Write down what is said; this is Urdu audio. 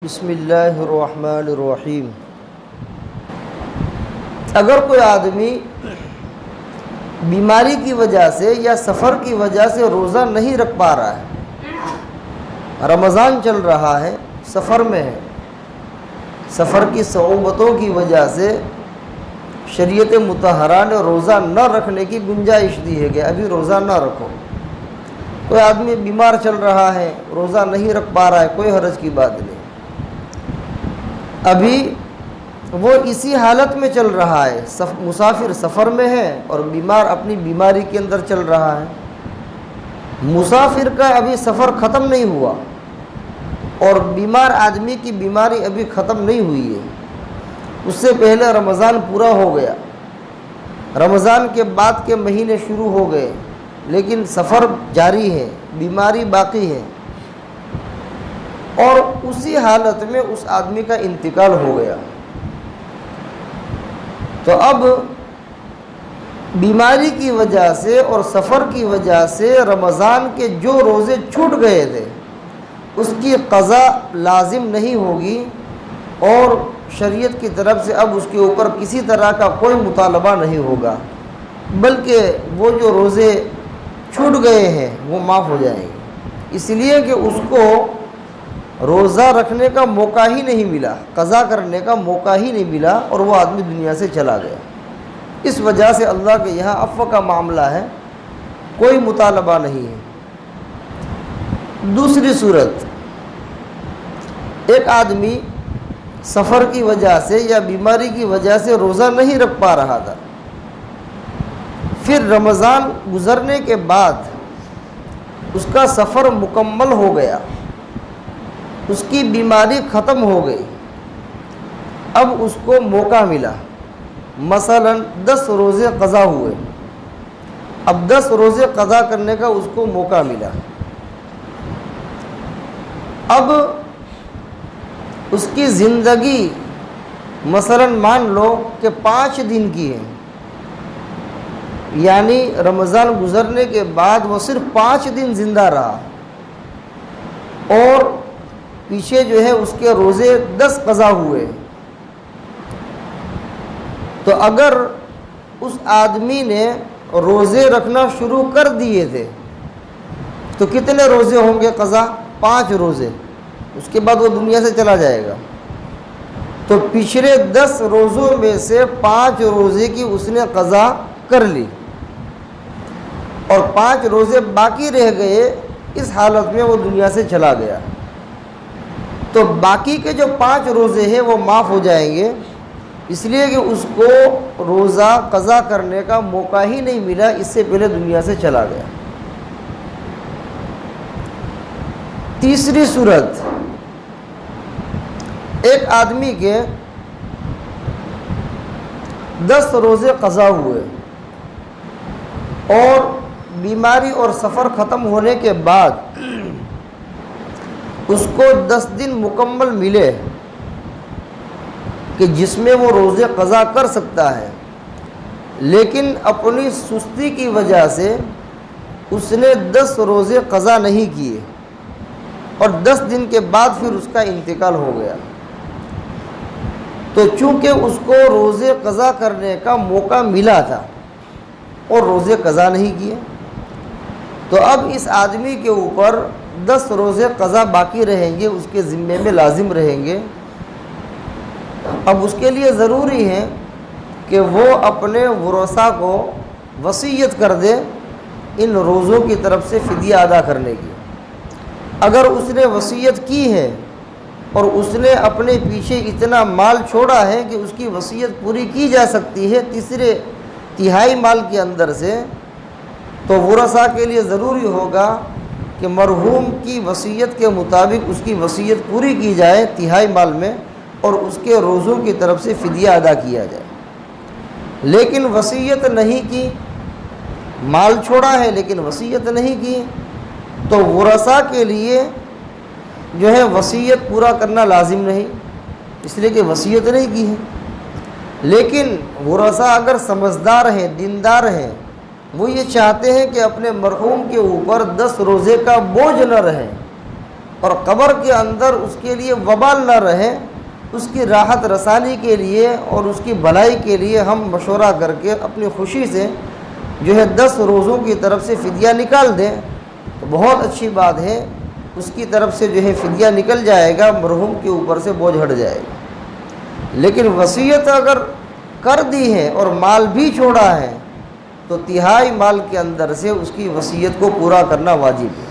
بسم اللہ الرحمن الرحیم۔ اگر کوئی آدمی بیماری کی وجہ سے یا سفر کی وجہ سے روزہ نہیں رکھ پا رہا ہے، رمضان چل رہا ہے، سفر میں ہے، سفر کی صعوبتوں کی وجہ سے شریعت مطہرہ نے روزہ نہ رکھنے کی گنجائش دی ہے کہ ابھی روزہ نہ رکھو۔ کوئی آدمی بیمار چل رہا ہے، روزہ نہیں رکھ پا رہا ہے، کوئی حرج کی بات نہیں، ابھی وہ اسی حالت میں چل رہا ہے، مسافر سفر میں ہے اور بیمار اپنی بیماری کے اندر چل رہا ہے۔ مسافر کا ابھی سفر ختم نہیں ہوا اور بیمار آدمی کی بیماری ابھی ختم نہیں ہوئی ہے، اس سے پہلے رمضان پورا ہو گیا، رمضان کے بعد کے مہینے شروع ہو گئے، لیکن سفر جاری ہے، بیماری باقی ہے، اور اسی حالت میں اس آدمی کا انتقال ہو گیا۔ تو اب بیماری کی وجہ سے اور سفر کی وجہ سے رمضان کے جو روزے چھوٹ گئے تھے اس کی قضا لازم نہیں ہوگی، اور شریعت کی طرف سے اب اس کے اوپر کسی طرح کا کوئی مطالبہ نہیں ہوگا، بلکہ وہ جو روزے چھوٹ گئے ہیں وہ معاف ہو جائیں گے، اس لیے کہ اس کو روزہ رکھنے کا موقع ہی نہیں ملا، قضا کرنے کا موقع ہی نہیں ملا، اور وہ آدمی دنیا سے چلا گیا۔ اس وجہ سے اللہ کے یہاں عفو کا معاملہ ہے، کوئی مطالبہ نہیں ہے۔ دوسری صورت، ایک آدمی سفر کی وجہ سے یا بیماری کی وجہ سے روزہ نہیں رکھ پا رہا تھا، پھر رمضان گزرنے کے بعد اس کا سفر مکمل ہو گیا، اس کی بیماری ختم ہو گئی، اب اس کو موقع ملا، مثلا 10 روزے قضا ہوئے، اب 10 روزے قضا کرنے کا اس کو موقع ملا، اب اس کی زندگی مثلا مان لو کہ 5 دن کی ہے، یعنی رمضان گزرنے کے بعد وہ صرف 5 دن زندہ رہا، اور پیچھے جو ہے اس کے روزے 10 قضا ہوئے، تو اگر اس آدمی نے روزے رکھنا شروع کر دیے تھے تو کتنے روزے ہوں گے قضا؟ 5 روزے، اس کے بعد وہ دنیا سے چلا جائے گا، تو پچھلے 10 روزوں میں سے 5 روزے کی اس نے قضا کر لی، اور 5 روزے باقی رہ گئے، اس حالت میں وہ دنیا سے چلا گیا، تو باقی کے جو 5 روزے ہیں وہ معاف ہو جائیں گے، اس لیے کہ اس کو روزہ قضا کرنے کا موقع ہی نہیں ملا، اس سے پہلے دنیا سے چلا گیا۔ تیسری صورت، ایک آدمی کے 10 روزے قضا ہوئے اور بیماری اور سفر ختم ہونے کے بعد اس کو 10 دن مکمل ملے کہ جس میں وہ روزے قضا کر سکتا ہے، لیکن اپنی سستی کی وجہ سے اس نے 10 روزے قضا نہیں کیے، اور 10 دن کے بعد پھر اس کا انتقال ہو گیا، تو چونکہ اس کو روزے قضا کرنے کا موقع ملا تھا اور روزے قضا نہیں کیے، تو اب اس آدمی کے اوپر 10 روزے قضا باقی رہیں گے، اس کے ذمے میں لازم رہیں گے۔ اب اس کے لیے ضروری ہے کہ وہ اپنے ورثاء کو وصیت کر دے ان روزوں کی طرف سے فدیہ ادا کرنے کی۔ اگر اس نے وصیت کی ہے اور اس نے اپنے پیچھے اتنا مال چھوڑا ہے کہ اس کی وصیت پوری کی جا سکتی ہے 3/3 مال کے اندر سے، تو ورثاء کے لیے ضروری ہوگا کہ مرحوم کی وصیت کے مطابق اس کی وصیت پوری کی جائے 3/3 مال میں، اور اس کے روزوں کی طرف سے فدیہ ادا کیا جائے۔ لیکن وصیت نہیں کی، مال چھوڑا ہے لیکن وصیت نہیں کی، تو ورثاء کے لیے جو ہے وصیت پورا کرنا لازم نہیں، اس لیے کہ وصیت نہیں کی ہے۔ لیکن ورثاء اگر سمجھدار ہیں، دیندار ہیں، وہ یہ چاہتے ہیں کہ اپنے مرحوم کے اوپر 10 روزے کا بوجھ نہ رہے، اور قبر کے اندر اس کے لیے وبال نہ رہے، اس کی راحت رسانی کے لیے اور اس کی بھلائی کے لیے ہم مشورہ کر کے اپنی خوشی سے جو ہے 10 روزوں کی طرف سے فدیہ نکال دیں تو بہت اچھی بات ہے، اس کی طرف سے جو ہے فدیہ نکل جائے گا، مرحوم کے اوپر سے بوجھ ہٹ جائے گا۔ لیکن وصیت اگر کر دی ہے اور مال بھی چھوڑا ہے تو تہائی مال کے اندر سے اس کی وصیت کو پورا کرنا واجب ہے۔